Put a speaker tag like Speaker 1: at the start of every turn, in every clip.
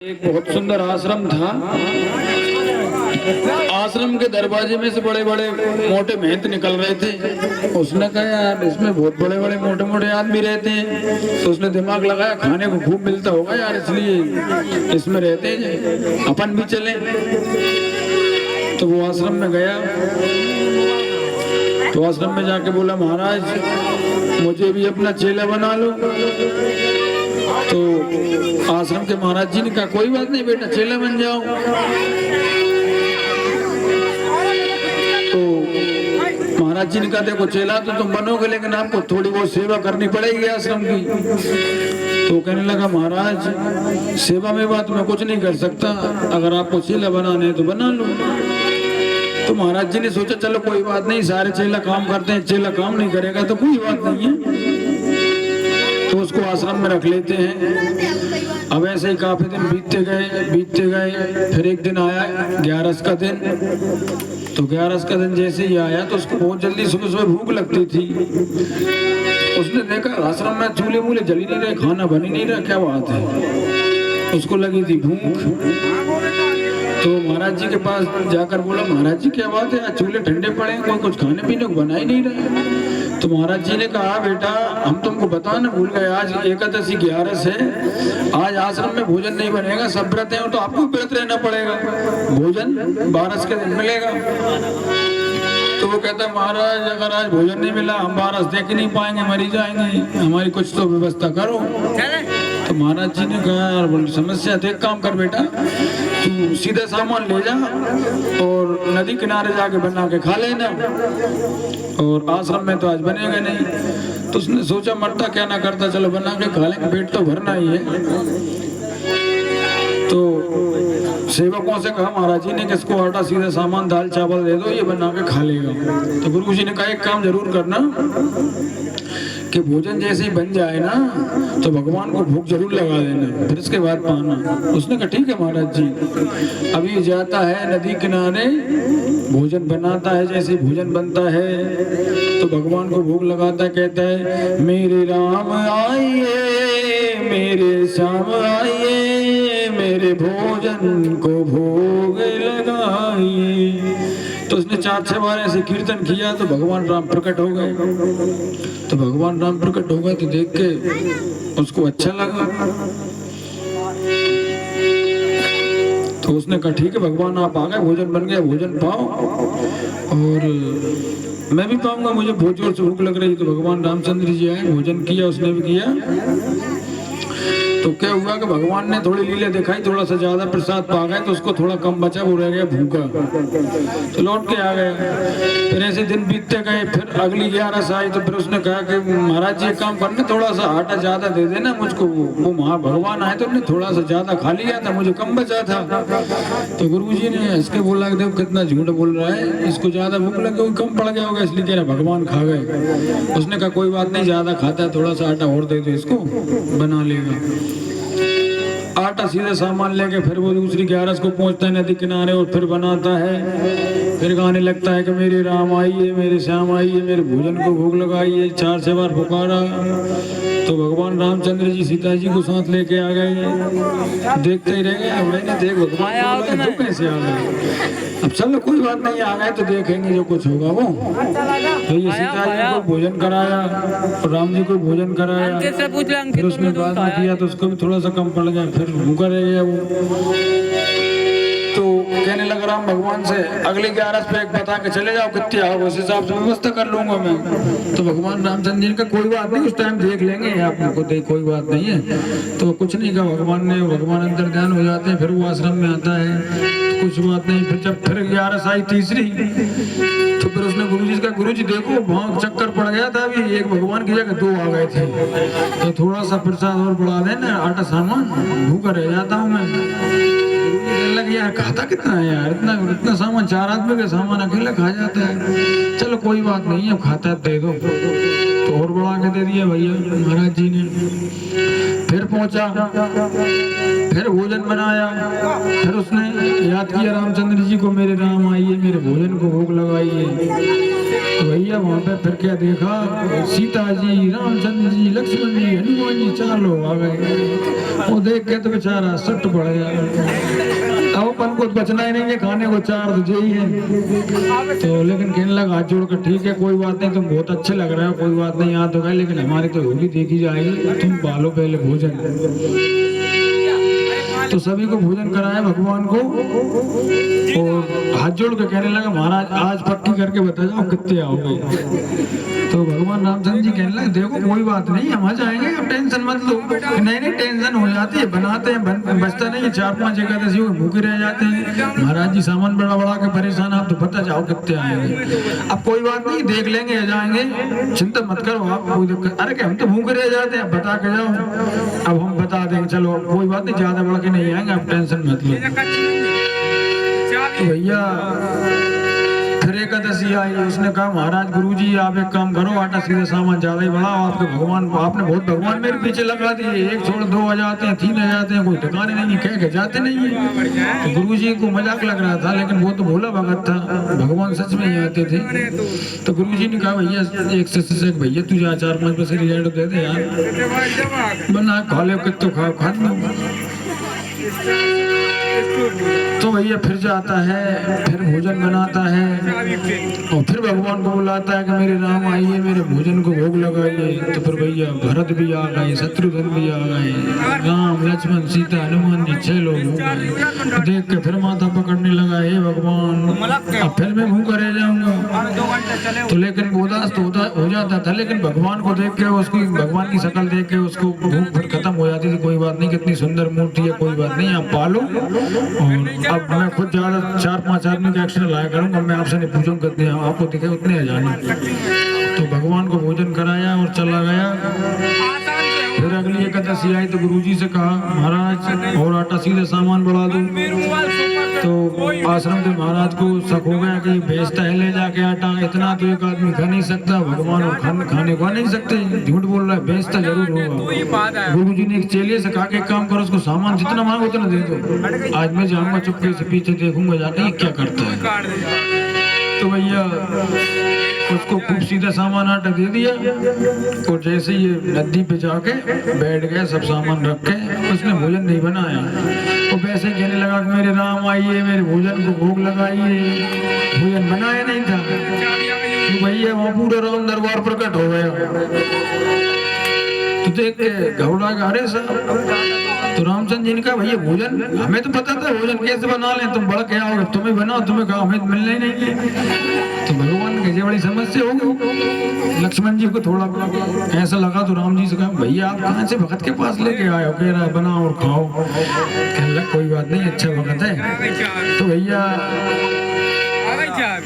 Speaker 1: एक बहुत सुंदर आश्रम था। आश्रम के दरवाजे में से बड़े बड़े मोटे मेहनत निकल रहे थे। उसने कहा यार इसमें बहुत बड़े बड़े मोटे मोटे आदमी रहते हैं, तो उसने दिमाग लगाया खाने को खूब मिलता होगा यार, इसलिए इसमें रहते हैं, अपन भी चले। तो वो आश्रम में गया, तो आश्रम में जाके बोला महाराज मुझे भी अपना चेला बना लो। तो आश्रम के महाराज जी ने कहा कोई बात नहीं बेटा, चेला बन जाओ। तो महाराज जी ने कहा देखो चेला तो तुम बनोगे, लेकिन आपको थोड़ी बहुत सेवा करनी पड़ेगी आश्रम की। तो कहने लगा महाराज सेवा में बात मैं कुछ नहीं कर सकता, अगर आपको चेला बनाना है तो बना लो। तो महाराज जी ने सोचा चलो कोई बात नहीं, सारे चेला काम करते हैं, चेला काम नहीं करेगा तो कोई बात नहीं है, तो उसको आश्रम में रख लेते हैं। अब ऐसे ही काफी दिन बीतते गए। फिर एक दिन आया 11 का दिन। तो 11 का दिन जैसे ही आया तो उसको बहुत जल्दी सुबह सुबह भूख लगती थी। उसने देखा आश्रम में चूल्हे मूल्हे जल ही नहीं रहे, खाना बन ही नहीं रहा, क्या बात है। उसको लगी थी भूख। तो महाराज जी के पास जाकर बोला महाराज जी क्या बात है, आज चूल्हे ठंडे पड़े हैं, कोई कुछ खाने पीने को बना ही नहीं रहे। तो महाराज जी ने कहा बेटा हम तुमको बताना भूल गए, आज एकादशी 11 है, आज आश्रम में भोजन नहीं बनेगा, सब व्रत हैं तो आपको व्रत रहना पड़ेगा, भोजन 12 के दिन मिलेगा। तो वो कहता है महाराज अगर आज भोजन नहीं मिला हम 12 देख नहीं पाएंगे, मरी जाएंगे, हमारी कुछ तो व्यवस्था करो। तो महाराज जी ने कहा यार बड़ी समस्या है, एक काम कर बेटा तू सीधा सामान ले जा और नदी किनारे जाके बना के खा लेना, और आश्रम में तो आज बनेगा नहीं। तो उसने सोचा मरता क्या ना करता, चलो बना के खा लेंगे, पेट तो भरना ही है। तो सेवकों से कहा महाराज जी ने कि इसको आटा सीधा सामान दाल चावल दे दो, ये बना के खा लेगा। तो गुरु जी ने कहा एक काम जरूर करना कि भोजन जैसे ही बन जाए ना तो भगवान को भूख जरूर लगा देना, फिर इसके बाद पाना। उसने कहा ठीक है महाराज जी। अभी जाता है नदी किनारे, भोजन बनाता है, जैसे भोजन बनता है तो भगवान को भूख लगाता है, कहता है मेरे राम आइए, मेरे श्याम आइए, मेरे भोजन को भोग लगाइए। तो उसने 4-6 बार ऐसे कीर्तन किया तो भगवान राम प्रकट हो गए। तो भगवान राम प्रकट हो गए तो देख के उसको अच्छा लगा। तो उसने कहा ठीक है भगवान आप आ गए, भोजन बन गया, भोजन पाओ और मैं भी पाऊंगा, मुझे बहुत जोर से भूख लग रही। तो भगवान रामचंद्र जी आए, भोजन किया, उसने भी किया। तो क्या हुआ कि भगवान ने थोड़ी लीला दिखाई, थोड़ा सा ज्यादा प्रसाद पा गए तो उसको थोड़ा कम बचा, वो रह गया भूखा, तो लौट के आ गए। फिर ऐसे दिन बीतते गए, फिर अगली 11 आई तो फिर उसने कहा कि महाराज जी काम करने थोड़ा सा आटा ज्यादा दे देना मुझको, वो भगवान आए तो उन्हें थोड़ा सा ज्यादा खा लिया था, मुझे कम बचा था। तो गुरु जी ने इसके बोला कि देखो कितना झूठ बोल रहा है, इसको ज्यादा भूख लगे कम पड़ गया होगा इसलिए कह रहा भगवान खा गए। उसने कहा कोई बात नहीं, ज्यादा खाता है, थोड़ा सा आटा और दे दो इसको, बना लेगा। आटा सीधे सामान लेके फिर वो दूसरी 11 को पहुंचता है नदी किनारे और फिर बनाता है, फिर गाने लगता है कि मेरे राम आइए, मेरे श्याम आइए, मेरे भोजन को भोग लगाइए। 4 बार पुकारा तो भगवान रामचंद्र जी सीता जी को साथ लेके आ गए। देखते ही रह गए, मैंने देख भगवान तो कैसे आ गए। अब चलो कोई बात नहीं, आ गए तो देखेंगे जो कुछ होगा वो। तो ये सीता जी को भोजन कराया और राम जी को भोजन कराया, फिर उसने बाद में किया तो उसको भी थोड़ा सा कम पड़ गया, फिर भूखा रह गया वो। तो कहने लगा राम भगवान से अगले 11 पे एक बता के चले जाओ कितने आओ, उस हिसाब से व्यवस्था कर लूंगा मैं। तो भगवान रामचंद्र जी का कोई बात नहीं, उस टाइम देख लेंगे, आप लोग को देख कोई बात नहीं है। तो कुछ नहीं कहा भगवान ने, भगवान अंदर ध्यान हो जाते हैं, फिर वो आश्रम में आता है तो कुछ बात नहीं। फिर जब फिर 11 आई तीसरी तो फिर उसने गुरु जी का, गुरु जी देखो भाव चक्कर पड़ गया था, अभी एक भगवान की जगह 2 आ गए थे, तो थोड़ा सा प्रसाद और बढ़ा देना, आटा सामान भूखा रह जाता हूँ मैं। लग यार खाता कितना है यार, इतना सामान, 4 आदमी का सामान अकेला खा जाता है। चलो कोई बात नहीं है, खाता है दे दो, तो और बढ़ा के दे दिया भैया महाराज जी ने। फिर पहुंचा फिर भोजन बनाया, फिर उसने याद किया रामचंद्र जी को, मेरे राम आइए मेरे भोजन को भोग लगाइए। तो भैया वहां पे फिर क्या देखा, सीता जी, रामचंद्र जी, लक्ष्मण जी, हनुमान जी, 4 लोग आ गए। वो देख के तो बेचारा सट पड़ गया। अब अपन को बचना ही नहीं है, खाने को 4 तो यही है। तो लेकिन कहने लगा हाथ जोड़ कर, ठीक है कोई बात नहीं, तुम बहुत अच्छे लग रहे हो, कोई बात नहीं, यहाँ तो गए लेकिन हमारी तो होगी देखी जाएगी, तुम पालो पहले भोजन। तो सभी को भोजन कराया भगवान को, और हाथ जोड़ के कहने लगा महाराज आज पक्की करके बता जाओ कितने आओगे। तो भगवान रामचंद्र जी कहने लगे देखो कोई बात नहीं, हम आ जाएंगे, अब टेंशन मत लो। नहीं नहीं टेंशन हो जाती है, बनाते हैं बचता नहीं है, 4-5 एकादशी भूखे रह जाते हैं। महाराज जी सामान बड़ा बड़ा के परेशान, आप तो पता जाओ कितने आएंगे। अब कोई बात नहीं देख लेंगे, आ जाएंगे, चिंता मत करो आप, कोई दिक्कत। अरे हम तो भूखे रह जाते हैं, बता के जाओ। अब हम बता देंगे, चलो कोई बात नहीं, ज्यादा बढ़ के नहीं आएंगे, आप टेंशन मत लो। तो भैया फिर एकादशी आई, उसने कहा महाराज गुरुजी आप एक काम करो, आटा सीधे सामान ज्यादा ही बढ़ाओ, आपके भगवान आपने बहुत भगवान मेरे पीछे लगा दिए, 1 छोड़ 2 आ जाते हैं, 3 आ जाते हैं, कोई ठिकाने नहीं, कह के जाते नहीं है। तो गुरुजी को मजाक लग रहा था, लेकिन वो तो भोला भगत था, भगवान सच में ही आते थे। तो गुरुजी ने कहा भैया एक से भैया तू जा 4-5 पैसे रिजल्ट दे दे यार, बना खा ले कितो खाओ खा लो। तो भैया फिर जाता है, फिर भोजन बनाता है, और फिर भगवान को बुलाता है कि मेरे राम आइए मेरे भोजन को भोग लगाइए। तो फिर भैया भरत भी आ गए, शत्रुघ्न भी आ गए, राम लक्ष्मण सीता हनुमान जी 6 लोग हो गए। देख के फिर माथा पकड़ने लगा, हे भगवान अब फिर मैं भूखा रह जाऊंगा। तो लेकिन उदास तो हो जाता था, लेकिन भगवान को देख के, उसको भगवान की शक्ल देख के उसको भूख फिर खत्म हो जाती थी। कोई बात नहीं, कितनी सुंदर मूर्ति है, कोई बात नहीं आप पालो, और अब मैं खुद ज्यादा 4-5 आदमी का एक्शन लाया करूंगा, मैं आपसे नहीं पूछूंगा कितने आपको दिखे उतने आ जाने। तो भगवान को भोजन कराया और चला गया। फिर अगली एकादशी आई तो गुरुजी से कहा महाराज और आटा सीधे सामान बढ़ा दो। तो आश्रम के महाराज को शक हो गया कि बेचता है ले जाके आटा, इतना तो एक आदमी खा नहीं सकता, भगवान और खाने को नहीं सकते, झूठ बोल रहा है, बेचता जरूर होगा। गुरुजी ने एक चेले से कहा कि एक काम करो, उसको सामान जितना मांगो उतना दे दो, आज मैं जाऊंगा चुपके से पीछे देखूंगा जाके ये क्या करता है। तो भैया उसको खूब सीधा सामान आटा दे दिया, और जैसे ये नदी पे जाके बैठ गए, सब सामान रख के, उसने भोजन नहीं बनाया। वो वैसे कहने लगा कि मेरे राम आइए मेरे भोजन को भोग लगाइए, भोजन बनाया नहीं था। तो भैया वहाँ पूरा राम दरबार प्रकट हो गया। तो देख के घबरा गया, अरे साहब। तो रामचंद्र जी ने कहा भैया भोजन हमें तो पता था भोजन कैसे बना लें, तुम बढ़ के आओगे, तुम्हें बनाओ, तुम्हें कहा हमें मिलना ही नहीं है। तो भगवान की बड़ी समस्या होगी। लक्ष्मण जी को थोड़ा ऐसा लगा, तो राम जी से कहा भैया आप कहाँ से भगत के पास लेके आए हो, कह रहा बनाओ और खाओ। कहने लगा कोई बात नहीं, अच्छा भगत है। तो भैया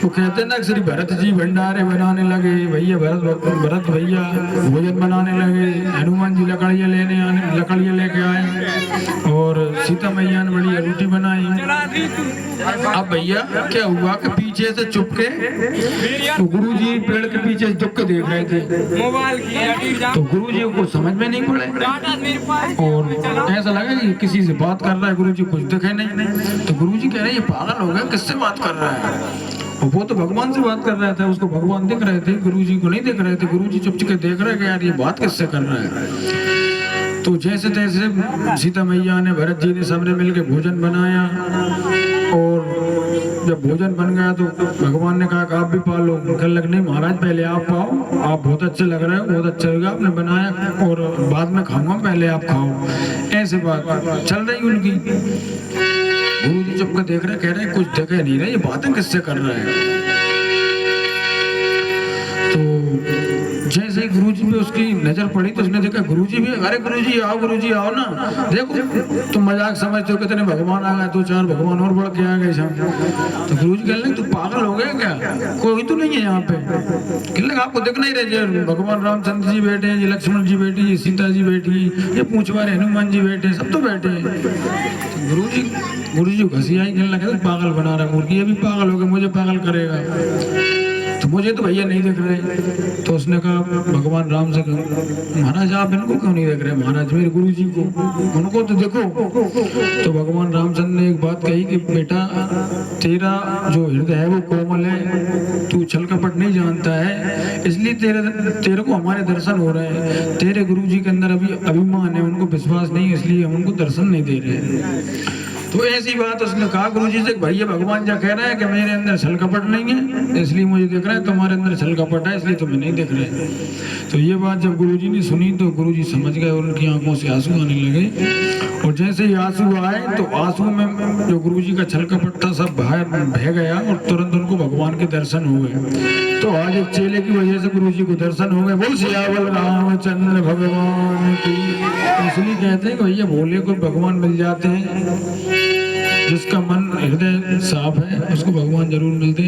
Speaker 1: तो कहते ना श्री भरत जी भंडारे बनाने लगे, भैया भरत भैया भोजन बनाने लगे, हनुमान जी लकड़ियाँ लेके आए, और सीता मैया ने बड़ी रोटी बनाई। अब भैया क्या हुआ कि पीछे से चुपके, तो गुरुजी पेड़ के पीछे चुप के देख रहे थे, तो गुरुजी को समझ में नहीं पड़े, और ऐसा लगा कि किसी से बात कर रहा है, गुरुजी कुछ दिखे नहीं। तो गुरुजी कह रहे हैं ये पागल हो गया, किससे बात कर रहा है। वो तो भगवान से बात कर रहा था, उसको भगवान दिख रहे थे, गुरुजी को नहीं दिख रहे थे। गुरुजी चुप के देख रहे कि यार ये बात किससे कर रहा है। तो जैसे तैसे सीता मैया ने, भरत जी ने, सबने मिलकर भोजन बनाया, और जब भोजन बन गया तो भगवान ने कहा कि आप भी पालो। कहने लगे नहीं महाराज पहले आप पाओ, आप बहुत अच्छे लग रहे हो, बहुत अच्छा होगा, आपने बनाया, और बाद में खाऊंगा, पहले आप खाओ। ऐसे बात चल रही उनकी। गुरुजी चुप कर देख रहे, कह रहे कुछ जगह नहीं रहे, ये बातें किससे कर रहा है। तो जैसे ही गुरुजी पे उसकी नजर पड़ी तो उसने देखा गुरुजी भी, अरे गुरुजी आओ ना, देखो तुम मजाक समझते हो, कितने भगवान आ गए, 2-4 भगवान और बढ़ के आ गए शाम। तो गुरुजी कहने लगे तू पागल हो गया क्या, कोई तो नहीं है यहाँ पे। कहने लगे आपको दिख नहीं रहे, भगवान रामचंद्र जी बैठे हैं, लक्ष्मण जी बैठी है, सीता जी बैठी, ये पूछवारे हनुमान जी बैठे, सब तो बैठे हैं। गुरुजी हंसी आई, कहने लगे पागल बना रहा मूर्ति, ये भी पागल हो गया, मुझे पागल करेगा। तो मुझे तो भैया नहीं दिख रहे। तो उसने कहा भगवान राम से कहा महाराज आप इनको क्यों नहीं देख रहे, महाराज मेरे गुरु जी को, उनको तो देखो। तो भगवान रामचंद्र ने एक बात कही कि बेटा तेरा जो हृदय है वो कोमल है, तू छल कपट नहीं जानता है, इसलिए तेरे को हमारे दर्शन हो रहे हैं। तेरे गुरु जी के अंदर अभी अभिमान है, उनको विश्वास नहीं है, इसलिए हम उनको दर्शन नहीं दे रहे। तो ऐसी बात उसने कहा गुरुजी से, भैया भगवान क्या कह रहा है कि मेरे अंदर छल कपट नहीं है इसलिए मुझे दिख रहा है, तुम्हारे अंदर छल कपट है इसलिए तुम्हें नहीं दिख रहे। तो ये बात जब गुरुजी ने सुनी तो गुरुजी समझ गए और उनकी आंखों से आंसू आने लगे। और जैसे ही आंसू आए तो आंसू में जो गुरुजी का छल कपट था सब बह गया और तुरंत उनको भगवान के दर्शन हो गए। तो आज एक चेले की वजह से गुरुजी को दर्शन हो गए। बोल सियावर रामचंद्र भगवान की। इसलिए कहते हैं कि भैया भोले को भगवान मिल जाते हैं, जिसका मन हृदय साफ है उसको भगवान जरूर मिलते हैं।